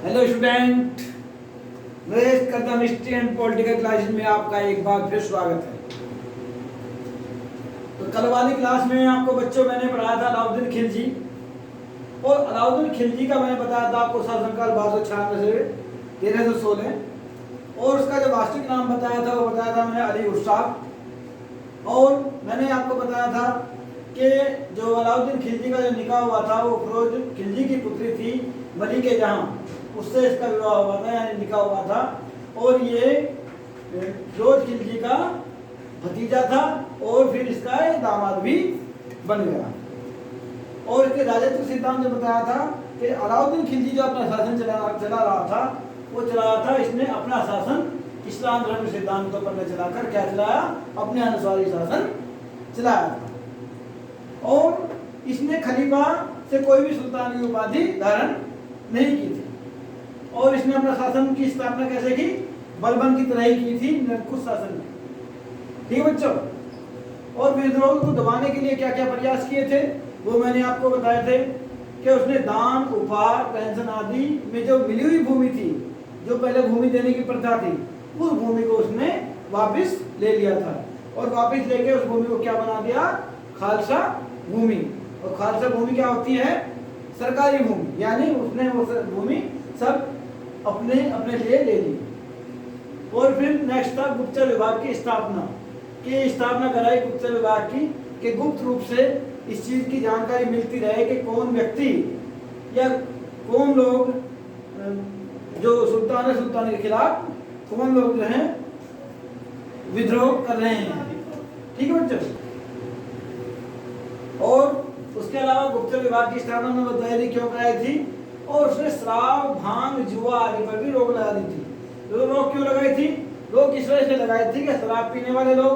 Hello student, Naresh Kadam history and political classes में आपका एक बार फिर स्वागत है। तो कल वाली क्लास में आपको बच्चों मैंने पढ़ाया था अलाउद्दीन खिलजी, और अलाउद्दीन खिलजी का मैंने बताया था आपको शासनकाल 1296 से 1316, और उसका जो वास्तविक नाम बताया था वो बताया था मैंने अली उर्साक। और मैंने आपको बताया था कि जो अलाउद्दीन खिलजी का जो निकाह हुआ था वो फिरोज खिलजी की पुत्री थी मलिक जहां, उससे इसका विवाह हुआ था, यानी निकाह हुआ था। और ये फिरोज खिलजी का भतीजा था और फिर इसका दामाद भी बन गया। और इसके राजत्व सिद्धांत जो बताया था कि अलाउद्दीन खिलजी जो अपना शासन चला रहा था, वो चला रहा था, इसने अपना शासन इस्लाम धर्म सिद्धांतों पर चलाकर क्या चलाया, अपने अनुसारी शासन चलाया था। और इसने खलीफा से कोई भी सुल्तान की उपाधि धारण नहीं की थी, और इसने अपना शासन की स्थापना कैसे की, बलबन की तरह ही की थी, निरंकुश शासन में। ठीक बच्चों। और विद्रोह को दबाने के लिए क्या क्या प्रयास किए थे वो मैंने आपको बताए थे कि उसने दान, उपहार, पेंशन आदि में जो मिली हुई भूमि थी, जो पहले भूमि देने की प्रथा थी, उस भूमि को उसने वापस ले लिया था, और वापस लेके उस भूमि को क्या बना दिया, खालसा भूमि। और खालसा भूमि क्या होती है, सरकारी भूमि, यानी उसने वो भूमि सब अपने अपने लिए ले ली। और फिर नेक्स्ट था गुप्तचर विभाग की स्थापना कराई गुप्तचर विभाग की, कि गुप्त रूप से इस चीज की जानकारी मिलती रहे कि कौन व्यक्ति या कौन लोग जो सुल्तान के खिलाफ कौन लोग जो हैं विद्रोह कर रहे हैं। ठीक है बच्चों। और उसके अलावा गुप्तचर विभाग की स्थापना में बताई क्यों कराई थी, और उसने शराब, भांग, जुआ आदि पर भी रोक लगा दी थी। तो रोक क्यों लगाई थी, रोक इस वजह से लगाई थी कि शराब पीने वाले लोग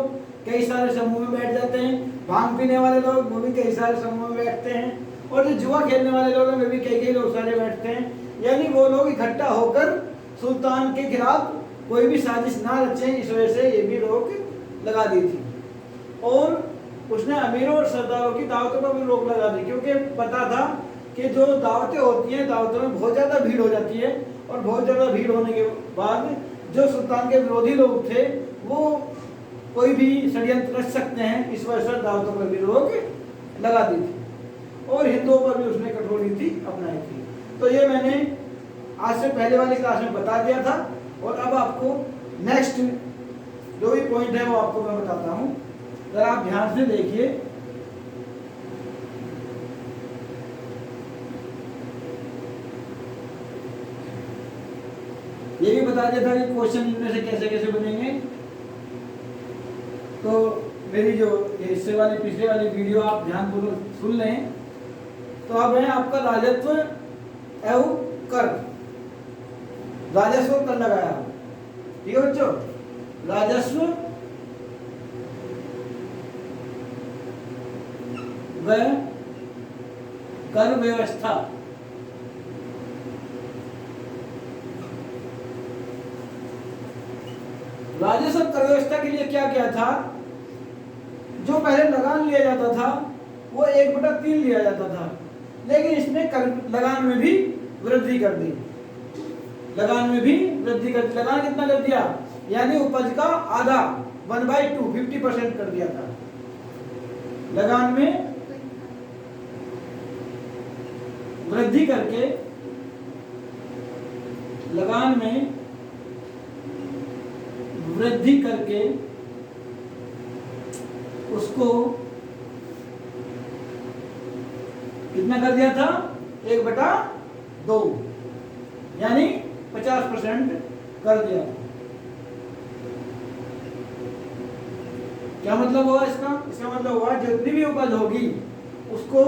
कई सारे समूह में बैठ जाते हैं, भांग पीने वाले लोग वो भी कई सारे समूह में बैठते हैं, और जो जुआ खेलने वाले लोग हैं वे भी कई लोग सारे बैठते हैं। यानी वो लोग इकट्ठा होकर सुल्तान के खिलाफ कोई भी साजिश ना रचे, इस वजह से ये भी रोक लगा दी थी। और उसने अमीरों और सरदारों की दावतों पर भी रोक लगा दी, क्योंकि पता था कि जो दावतें होती हैं, दावतों में बहुत ज़्यादा भीड़ हो जाती है, और बहुत ज़्यादा भीड़ होने के बाद जो सुल्तान के विरोधी लोग थे वो कोई भी षड्यंत्र रच सकते हैं, इस वजह से दावतों पर भी रोक लगा दी थी। और हिंदुओं पर भी उसने कठोर नीति अपनाई थी। तो ये मैंने आज से पहले वाली क्लास में बता दिया था, और अब आपको नेक्स्ट जो भी पॉइंट है वो आपको मैं बताता हूँ, जरा आप ध्यान से देखिए। ये भी बता दिया था कि क्वेश्चन इनमें से कैसे कैसे बनेंगे। तो मेरी जो हिस्से वाली पिछले वाली वीडियो आप ध्यानपूर्वक सुन लें। तो अब है आपका राजस्व एवं कर, राजस्व कर लगाया। ठीक है बच्चों, राजस्व व कर व्यवस्था। राजस्व कर व्यवस्था के लिए क्या किया था, जो पहले लगान लिया जाता था वो 1/3 लिया जाता था, लेकिन इसने लगान में भी वृद्धि कर दी। लगान में भी वृद्धि कर दी। लगान कितना कर दिया, यानी उपज का आधा 1/2 50% कर दिया था। लगान में वृद्धि करके, लगान में वृद्धि करके उसको कितना कर दिया था, 1/2, यानी 50% कर दिया। क्या मतलब हुआ इसका, इसका मतलब हुआ जितनी भी उपज होगी उसको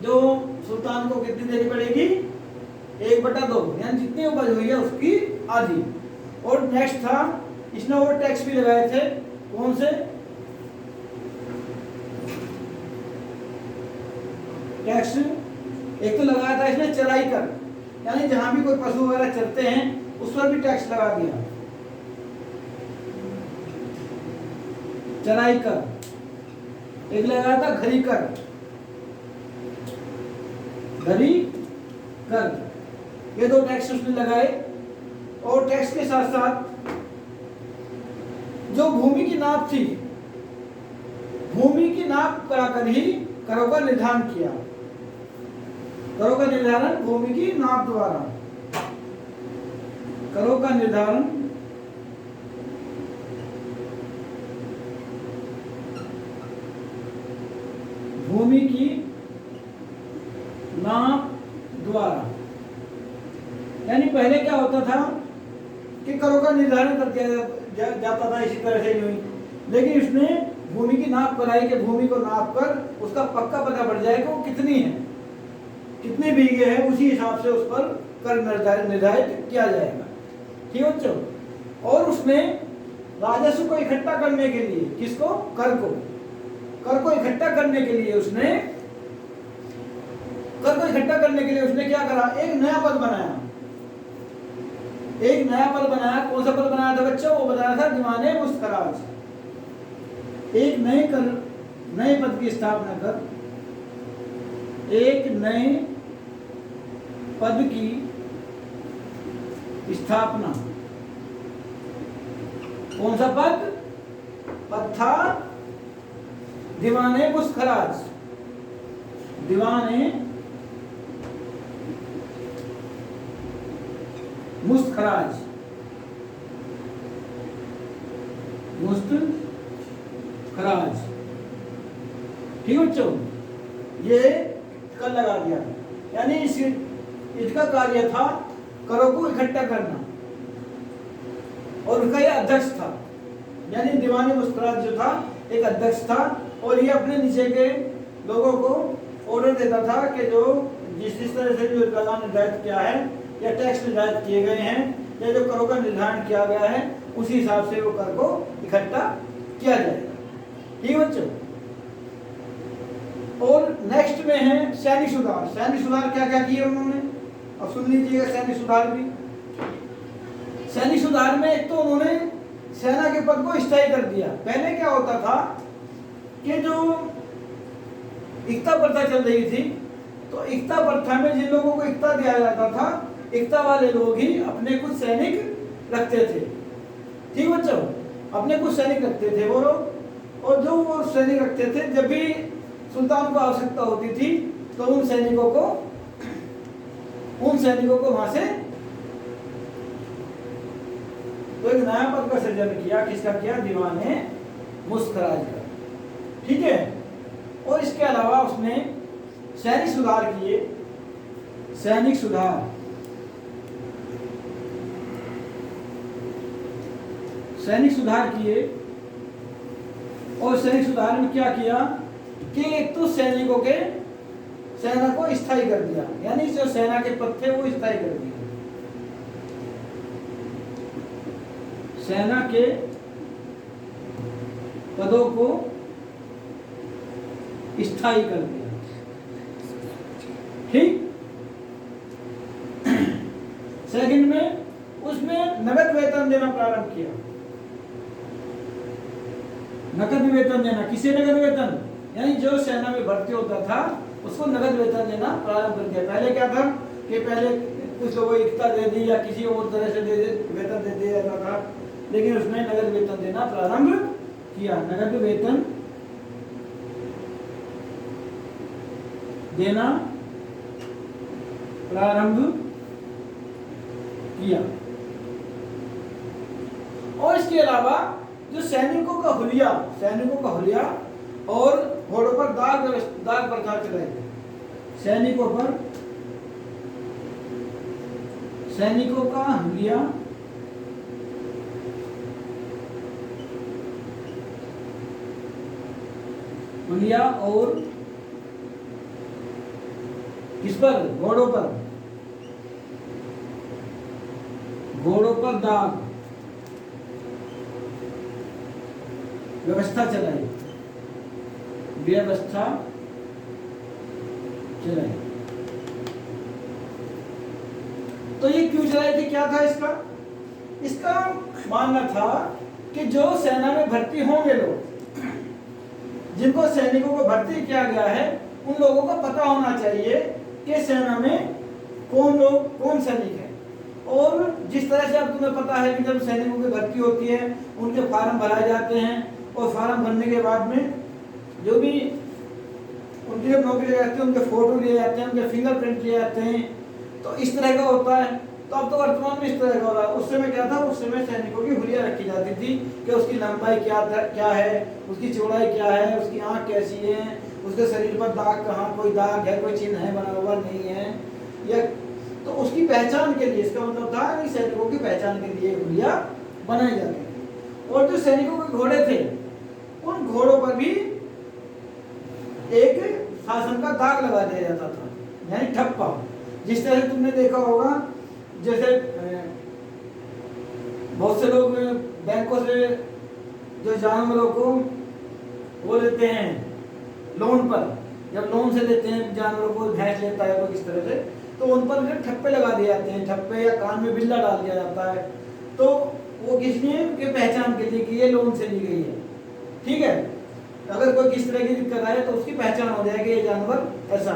जो सुल्तान को कितनी देनी पड़ेगी, 1/2, यानी जितनी उपज हुई है उसकी आधी। और नेक्स्ट था, इसने और टैक्स भी लगाए थे। कौन से टैक्स, एक तो लगाया था इसने चराई कर, यानी जहां भी कोई पशु वगैरह चरते हैं उस पर भी टैक्स लगा दिया, चराई कर। एक लगाया था घरी कर, घरी कर, ये 2 टैक्स उसने लगाए। और टैक्स के साथ साथ जो भूमि की नाप थी, भूमि की नाप कराकर ही करों का निर्धारण किया। करों का निर्धारण भूमि की नाप द्वारा, करों का निर्धारण भूमि की नाप द्वारा। यानी पहले क्या होता था कि करों का निर्धारण कर दिया जाता था इसी तरह से यूं ही, लेकिन इसने भूमि की नाप कराई कि भूमि को नाप कर उसका पक्का पता पड़ जाए कि वो कितनी है, कितने बीघे है, उसी हिसाब से उस पर कर निर्धारित किया जाएगा। ठीक है बच्चों। और उसने राजस्व को इकट्ठा करने के लिए, किसको? कर को इकट्ठा करने के लिए उसने, कर को इकट्ठा करने के लिए उसने क्या करा? एक नया पद बनाया। एक नया पद बनाया। कौन सा पद बनाया था बच्चों? वो बनाया था दीवाने मुस्तखराज। एक नए पद की स्थापना कर, एक नए पद की स्थापना। कौन सा पद? पद था दीवाने मुस्तखराज। दीवाने मुस्तखराज, मुस्तखराज। ठीक है बच्चों, ये कर लगा दिया। यानी इसका कार्य था करों को इकट्ठा करना, और उसका ये अध्यक्ष था। यानी दीवाने मुस्तखराज जो था एक अध्यक्ष था, और ये अपने नीचे के लोगों को ऑर्डर देता था कि जो जिस तरह से जो लगान निर्धारित किया है या टैक्स निर्धारित किए गए हैं या जो करों का निर्धारण किया गया है, उसी हिसाब से वो कर को इकट्ठा किया जाएगा। ठीक बच्चों। और नेक्स्ट में है सैनिक सुधार। सैनिक सुधार क्या क्या किए उन्होंने, अब सुन लीजिएगा। सैनिक सुधार भी, सैनिक सुधार में एक तो उन्होंने सेना के पद को स्थायी कर दिया। पहले क्या होता था कि जो एकता प्रथा चल रही थी, तो एकता प्रथा में जिन लोगों को एकता दिया जाता था, एकता वाले लोग ही अपने कुछ सैनिक रखते थे। ठीक बच्चों, अपने कुछ सैनिक रखते थे वो लोग, और जो वो सैनिक रखते थे, जब भी सुल्तान को आवश्यकता होती थी तो उन सैनिकों को वहां से तो एक नया पद का सृजन किया। किसका किया? दीवाने मुस्तखराज का। ठीक है। और इसके अलावा उसने सैनिक सुधार किए। सैनिक सुधार, सैनिक सुधार किए। और सैनिक सुधार में क्या किया कि एक तो सैनिकों के सेना को स्थायी कर दिया, यानी जो सेना के पद थे वो स्थायी कर दिए। सेना के पदों को स्थायी कर दिया। ठीक। सेकंड में उसमें नगद वेतन देना प्रारंभ किया। नगद वेतन देना, किसे नगद वेतन? यानी जो सेना में भर्ती होता था उसको नगद वेतन देना प्रारंभ कर दिया। पहले क्या था कि पहले कुछ लोगों को एकता दे दी या किसी और तरह से वेतन दे दिया जाता था, लेकिन उसने नगद वेतन देना प्रारंभ किया। नगद वेतन देना प्रारंभ किया। और इसके अलावा जो सैनिकों का हुलिया और घोड़ों पर दाग प्रथा चलाई। सैनिकों का हुलिया और किस पर? घोड़ों पर दाग व्यवस्था चलाई। तो ये क्यों चलाई थी? क्या था इसका मानना था कि जो सेना में भर्ती होंगे लोग, जिनको सैनिकों को भर्ती किया गया है, उन लोगों को पता होना चाहिए कि सेना में कौन लोग कौन सैनिक है। और जिस तरह से अब तुम्हें पता है कि जब सैनिकों की भर्ती होती है उनके फार्म भराए जाते हैं और फार्म भरने के बाद में जो भी उनकी जब नौकरी लगाती है उनके फोटो लिए जाते हैं, उनके फिंगरप्रिंट लिए जाते हैं, तो इस तरह का होता है। तो अब तो वर्तमान में इस तरह का हो रहा है। उस समय क्या था, उस समय सैनिकों की हुलिया रखी जाती थी कि उसकी लंबाई क्या है, उसकी चौड़ाई क्या है, उसकी आँख कैसी है, उसके शरीर पर दाग कहाँ, कोई दाग है, कोई चिन्ह है बना हुआ नहीं है, या तो उसकी पहचान के लिए, इसका मतलब था कि सैनिकों की पहचान के लिए हुलिया बनाई जाती थी। और जो सैनिकों के घोड़े थे उन घोड़ों पर भी एक शासन का दाग लगा दिया जाता था, यानी ठप्पा। जिस तरह से तुमने देखा होगा, जैसे बहुत से लोग बैंकों से जो जानवरों को वो लेते हैं लोन पर, जब लोन से लेते हैं जानवरों को, भैंस लेता है कोई किस तरह से, तो उन पर जो ठप्पे लगा दिए जाते हैं, ठप्पे या कान में बिल्ला डाल दिया जाता है। तो वो किस लिए, उनके पहचान के लिए कि ये लोन से ली गई है। ठीक है, अगर कोई किस तरह की दिक्कत आए तो उसकी पहचान हो जाएगी ये जानवर ऐसा।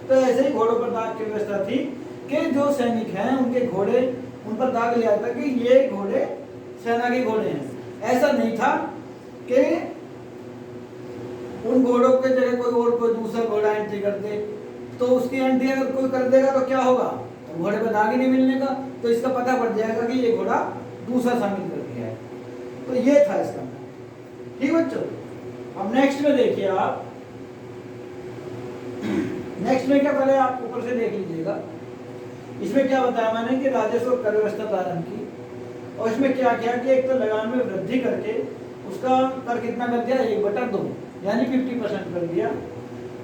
तो ऐसे ही घोड़ों पर दाग की व्यवस्था थी कि जो सैनिक हैं उनके घोड़े, उन पर दाग लिया जाता कि ये घोड़े सेना के घोड़े हैं। ऐसा नहीं था कि उन घोड़ों के जगह कोई दूसरा घोड़ा एंट्री कर दे, तो उसकी एंट्री अगर कोई कर देगा तो क्या होगा, तो घोड़े पर दाग ही नहीं मिलने का, तो इसका पता पड़ जाएगा कि ये घोड़ा दूसरा शामिल कर दिया है। तो ये था इसका। ठीक बच्चों, अब नेक्स्ट में देखिए आप, नेक्स्ट में क्या, पहले आप ऊपर से देख लीजिएगा। इसमें क्या बताया मैंने कि राजस्व कर व्यवस्था प्रारंभ की, और इसमें क्या किया कि एक तो लगान में वृद्धि करके उसका कर कितना कर दिया, 1/2 यानी 50% कर दिया।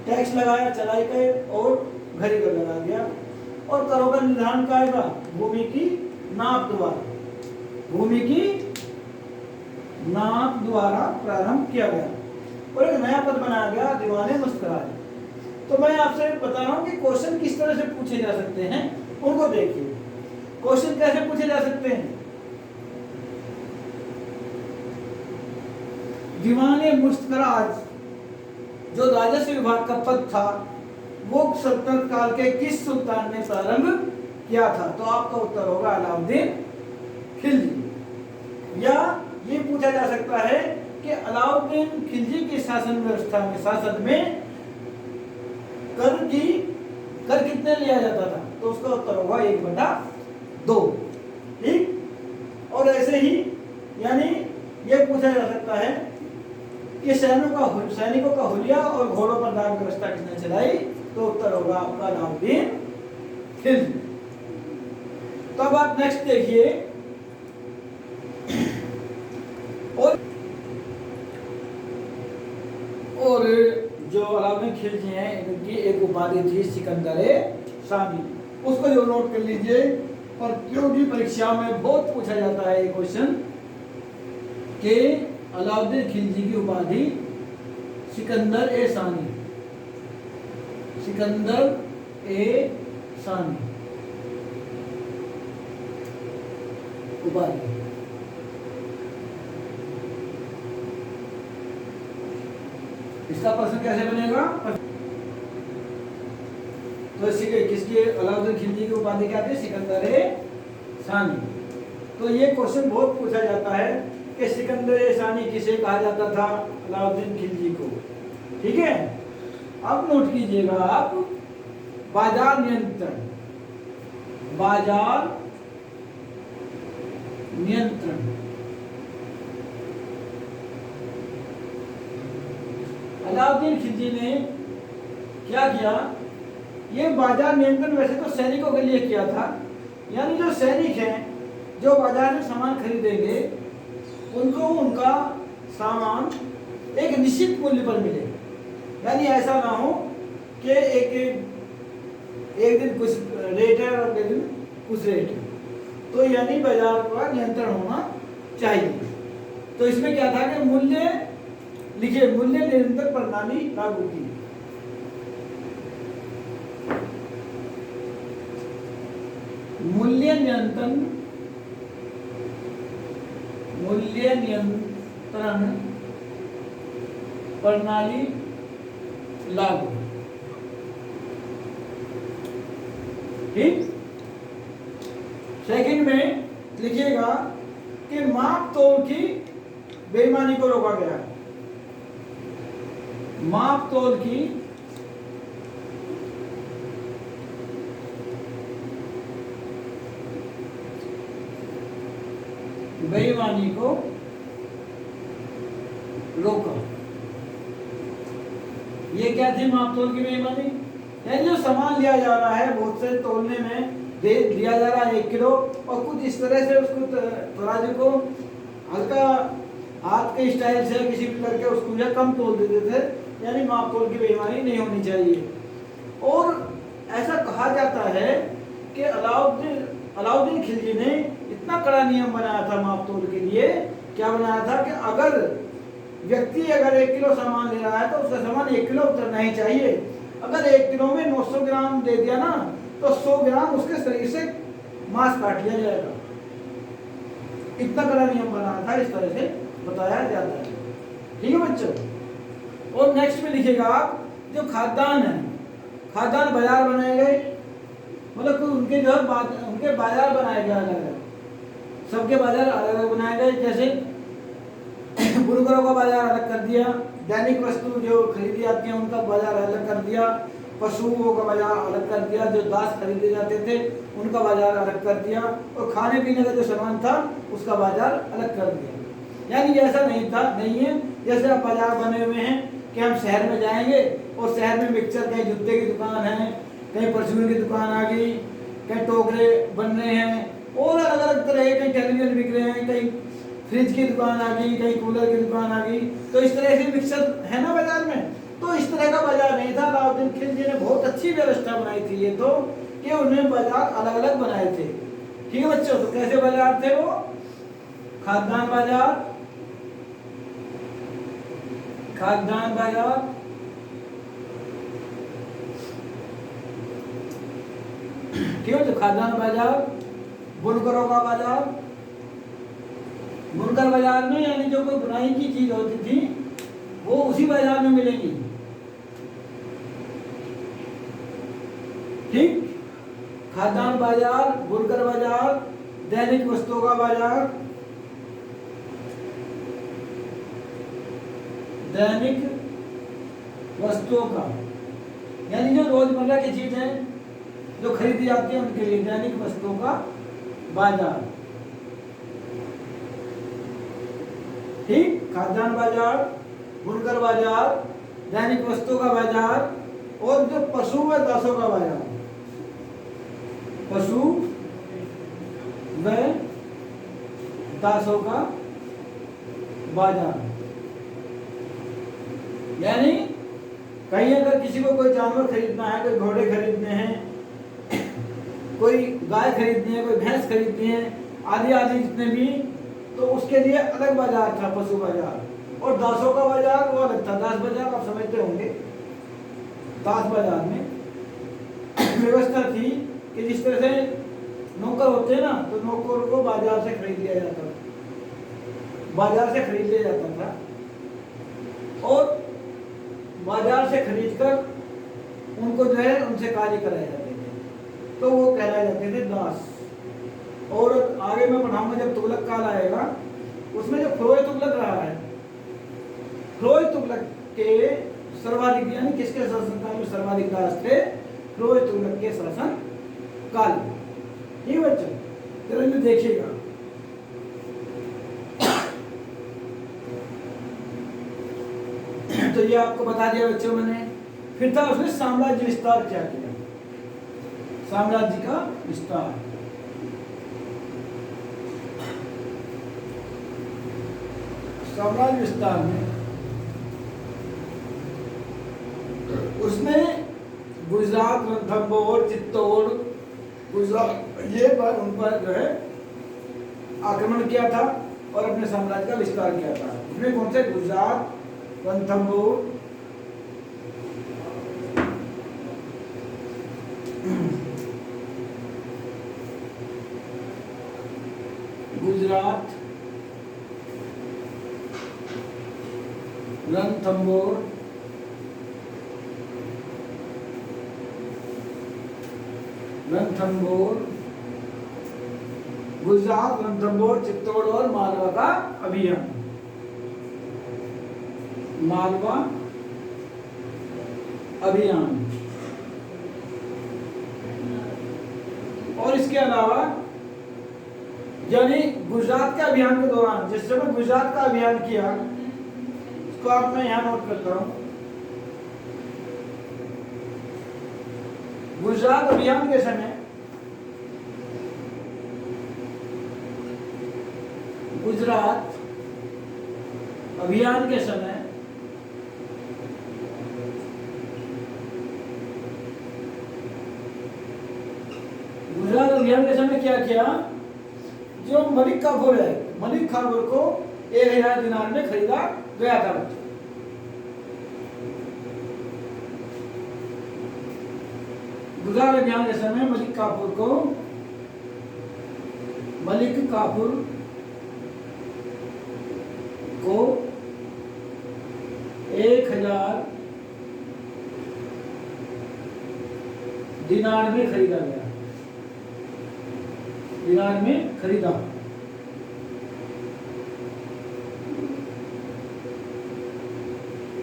टैक्स लगाया चलाई कर और घरी कर लगा दिया। और करों का निर्धारण क्या है, भूमि की नाप द्वारा, भूमि की नाप द्वारा प्रारंभ किया गया और एक नया पद बनाया गया, दीवाने मुस्तराज। तो मैं आपसे बता रहा हूं कि क्वेश्चन किस तरह से पूछे जा सकते हैं, उनको देखिए। क्वेश्चन कैसे पूछे जा सकते हैं, दीवाने मुस्तराज जो राजस्व विभाग का पद था वो सल्तनत काल के किस सुल्तान ने प्रारंभ किया था। तो आपका उत्तर होगा अलाउद्दीन खिलजी। या ये पूछा जा सकता है कि अलाउद्दीन खिलजी की शासन व्यवस्था में, शासन में कर कितने लिया जाता था, तो उसका उत्तर होगा 1/2। ठीक। और ऐसे ही यानी ये पूछा जा सकता है कि सैनिकों का हुलिया और घोड़ों पर दाग व्यवस्था किसने चलाई, तो उत्तर होगा आपका अलाउद्दीन खिलजी। तो अब आप नेक्स्ट देखिए, और जो अलाउद्दीन खिलजी हैं इनकी एक उपाधि थी सिकंदर शामी, उसको जो नोट कर लीजिए। और प्रतियोगी परीक्षा में बहुत पूछा जाता है ये क्वेश्चन कि अलाउद्दीन खिलजी की उपाधि सिकंदर ए शानी, सिकंदर ए शानी उपाधि। इसका प्रश्न कैसे बनेगा, तो किसकी, अलाउद्दीन खिलजी की उपाधि क्या थी, सिकंदर ए शानी। तो ये क्वेश्चन बहुत पूछा जाता है कि सिकंदर ए शानी किसे कहा जाता था, अलाउद्दीन खिलजी को। ठीक है, अब नोट कीजिएगा आप, बाजार नियंत्रण, बाजार नियंत्रण, अलाउद्दीन खिलजी ने क्या किया, ये बाजार नियंत्रण वैसे तो सैनिकों के लिए किया था, यानी जो सैनिक हैं जो बाजार में सामान खरीदेंगे उनको उनका सामान एक निश्चित मूल्य पर मिले, यानी ऐसा ना हो कि एक दिन कुछ रेट है और अगले दिन कुछ रेट है, तो यानी बाजार का नियंत्रण होना चाहिए। तो इसमें क्या था कि मूल्य लिखिए, मूल्य नियंत्रण प्रणाली लागू की। मूल्य नियंत्रण प्रणाली लागू। ठीक। सेकंड में लिखिएगा कि माप तोल की बेईमानी को रोका गया है। माप तोल की बेईमानी को रोका। ये क्या थी माप तोल की बेईमानी? यानी जो सामान लिया जा रहा है बहुत से तोलने में दे दिया जा रहा है 1 किलो, और कुछ इस तरह से उसको तराजू को हल्का हाथ के स्टाइल से किसी भी करके उसको जो कम तोल देते थे, यानी माप तोल की बेईमानी नहीं होनी चाहिए। और ऐसा कहा जाता है कि अलाउद्दीन खिलजी ने इतना कड़ा नियम बनाया था माप तोल के लिए। क्या बनाया था कि अगर व्यक्ति 1 किलो सामान ले रहा है तो उसका सामान 1 किलो उतरना ही चाहिए। अगर 1 किलो में 900 ग्राम दे दिया ना, तो 100 ग्राम उसके शरीर से मांस काट लिया जाएगा। इतना कड़ा नियम बनाया था, इस तरह से बताया जाता है। ठीक है बच्चों। और नेक्स्ट में लिखिएगा आप, जो खाद्यान्न है, खाद्यान्न बाजार बनाए गए, मतलब उनके जो उनके बाजार बनाए गए अलग अलग, सबके बाजार अलग अलग बनाए गए। जैसे बुनकरों का बाजार अलग कर दिया, दैनिक वस्तु जो खरीदी जाती है उनका बाजार अलग कर दिया, पशुओं का बाजार अलग कर दिया, जो दास खरीदे जाते थे उनका बाजार अलग कर दिया, और खाने पीने का जो सामान था उसका बाजार अलग कर दिया। यानी ऐसा नहीं है जैसे अब बाजार बने हुए हैं कि हम शहर में जाएंगे और शहर में मिक्सचर, कहीं जूते की दुकान है, कहीं परचून की दुकान आ गई, कहीं टोकरे बन रहे हैं और अलग अलग तरह के, कहीं टेलीविजन बिक रहे हैं, कहीं फ्रिज की दुकान आ गई, कहीं कूलर की दुकान आ गई। तो इस तरह से मिक्सचर है ना बाजार में। तो इस तरह का बाजार नहीं था। अलाउद्दीन खिलजी ने बहुत अच्छी व्यवस्था बनाई थी ये तो, कि उन्होंने बाजार अलग अलग बनाए थे। ठीक है बच्चों। तो कैसे बाजार थे वो? खाद्यान्न बाजार, खाद्यान्न बाजार, ठीक है। तो खाद्यान्न बाजार, बुनकरों का बाजार, बुनकर बाजार में यानी जो कोई बुनाई की चीज होती थी वो उसी बाजार में मिलेगी। ठीक। खाद्यान्न बाजार, बुनकर बाजार, दैनिक वस्तुओं का बाजार, दैनिक वस्तुओं का यानी जो रोजमर्रा की चीजें जो खरीदी जाती है उनके लिए दैनिक वस्तुओं का बाजार। ठीक। खाद्यान्न बाजार, बुनकर बाजार, दैनिक वस्तुओं का बाजार, और जो पशु व दासों का बाजार, पशु व दासों का बाजार। यानी कहीं अगर किसी को कोई जानवर खरीदना है, कोई घोड़े खरीदने हैं, कोई गाय खरीदनी है, कोई भैंस खरीदनी है, आदि आदि जितने भी, तो उसके लिए अलग बाजार था, पशु बाजार। और दासों का बाजार वो अलग था। दास बाजार आप समझते होंगे। दास बाजार में व्यवस्था थी कि जिस तरह से नौकर होते हैं ना, तो नौकर को बाजार से खरीद लिया जाता था, बाजार से खरीद लिया जाता था, और बाजार से खरीदकर उनको जो है उनसे कार्य कराए जाते थे, तो वो कहलाए जाते थे दास। और आगे मैं पढ़ाऊंगा जब तुगलक काल आएगा, उसमें जो फ़िरोज तुगलक रहा है, फ़िरोज तुगलक के सर्वाधिक यानी किसके शासनकाल में सर्वाधिक दास थे? फ़िरोज तुगलक के शासन काल। ये बच्चों चलो देखिएगा। तो ये आपको बता दिया बच्चों मैंने। फिर था उसने साम्राज्य विस्तार क्या किया, साम्राज्य का विस्तार। साम्राज्य विस्तार में उसने गुजरात, रणथंभौर, चित्तौड़, गुजरात ये पर उन पर जो है आक्रमण किया था और अपने साम्राज्य का विस्तार किया था। उसमें कौन से? गुजरात, रणथंभौर, गुजरात, रणथंभौर, रणथंभौर गुजरात, रणथंभौर, चित्तौड़ और मालवा का अभियान। मालवा अभियान। और इसके अलावा यानी गुजरात के अभियान के दौरान, जिस समय गुजरात का अभियान किया, इसको आप मैं यहां नोट करता हूं। गुजरात अभियान के समय गुजरात अभियान के समय गुजरात अभियान के समय क्या किया, जो मलिक काफूर है, मलिक काफूर को 1000 दिनार में खरीदा गया था। गुजरात अभियान के समय मलिक काफूर को 1000 दिनार में खरीदा गया, दिनार में खरीदा।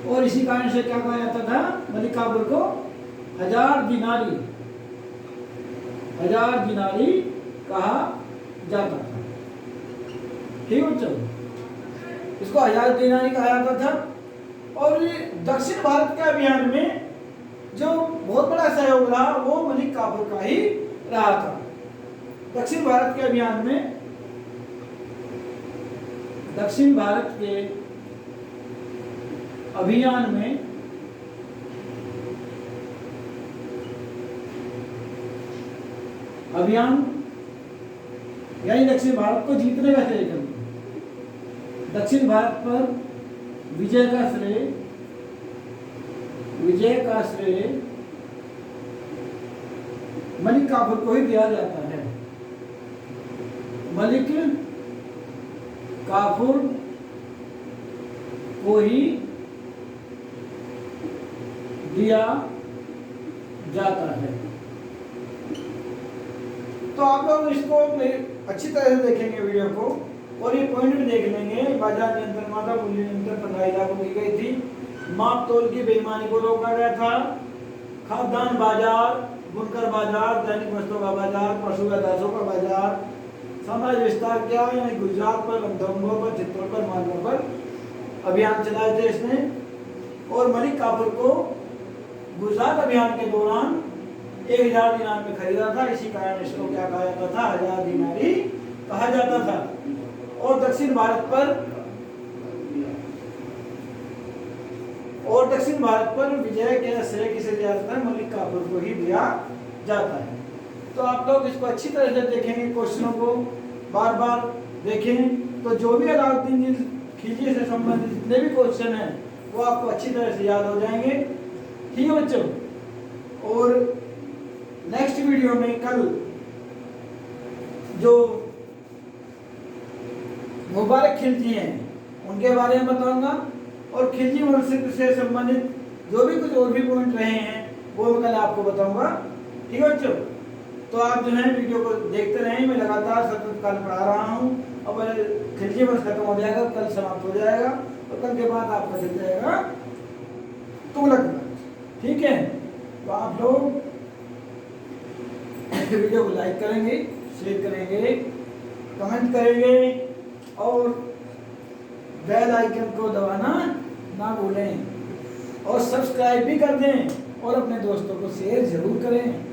और इसी कारण से क्या कहा जाता था, मलिक काफूर को 1000 दिनारी कहा जाता था। ठीक है, चलो इसको 1000 दिनारी कहा जाता था। और दक्षिण भारत के अभियान में जो बहुत बड़ा सहयोग रहा वो मलिक काफूर का ही रहा था। दक्षिण भारत के अभियान में, दक्षिण भारत के अभियान में यानी दक्षिण भारत को जीतने का श्रेय करें। दक्षिण भारत पर विजय का श्रेय मलिक काफूर को ही दिया जाता है। मलिक काफूर को ही दिया जाता है। तो आप लोग इसको अच्छी तरह से देखेंगे वीडियो को, और ये पॉइंट भी देख लेंगे। बाजार नियंत्रण, मादा मूल्य नियंत्रण 15 लागू की गई थी। माप तोल की बेईमानी को रोका गया था। खाद्यान्न बाजार, बुनकर बाजार, दैनिक वस्तुओं का बाजार, पशु या दासों का बाजार, साम्राज्य विस्तार किया, यानी गुजरात पर, रणथंभौर पर, चित्तौड़ पर, मालवा पर अभियान चलाए थे इसने। और मलिक काफूर को गुजरात अभियान के दौरान 1000 दिनार में खरीदा था। इसी कारण इसको क्या कहा जाता था, 1000 दिनारी कहा जाता था। और दक्षिण भारत पर विजय के श्रेय किसे दिया जाता है, मलिक काफूर को ही दिया जाता है। तो आप लोग इसको अच्छी तरह से देखेंगे, क्वेश्चनों को बार बार देखें, तो जो भी अलाउद्दीन खिलजी से संबंधित जितने भी क्वेश्चन हैं वो आपको अच्छी तरह से याद हो जाएंगे। ठीक है बच्चों, और नेक्स्ट वीडियो में कल जो मुबारक खिलजी हैं उनके बारे में बताऊंगा, और खिलजी वंश से संबंधित जो भी कुछ और भी पॉइंट रहे हैं वो मैं कल आपको बताऊंगा। ठीक है बच्चों, तो आप जो है वीडियो को देखते रहें। मैं लगातार सतत कल पढ़ा रहा हूँ। अब खिलजी वंश खत्म हो जाएगा, कल समाप्त हो जाएगा, और कल के बाद आपका चल जाएगा तुगलक वंश। ठीक है, तो आप लोग वीडियो को लाइक करेंगे, शेयर करेंगे, कमेंट करेंगे, और बेल आइकन को दबाना ना भूलें, और सब्सक्राइब भी कर दें, और अपने दोस्तों को शेयर जरूर करें।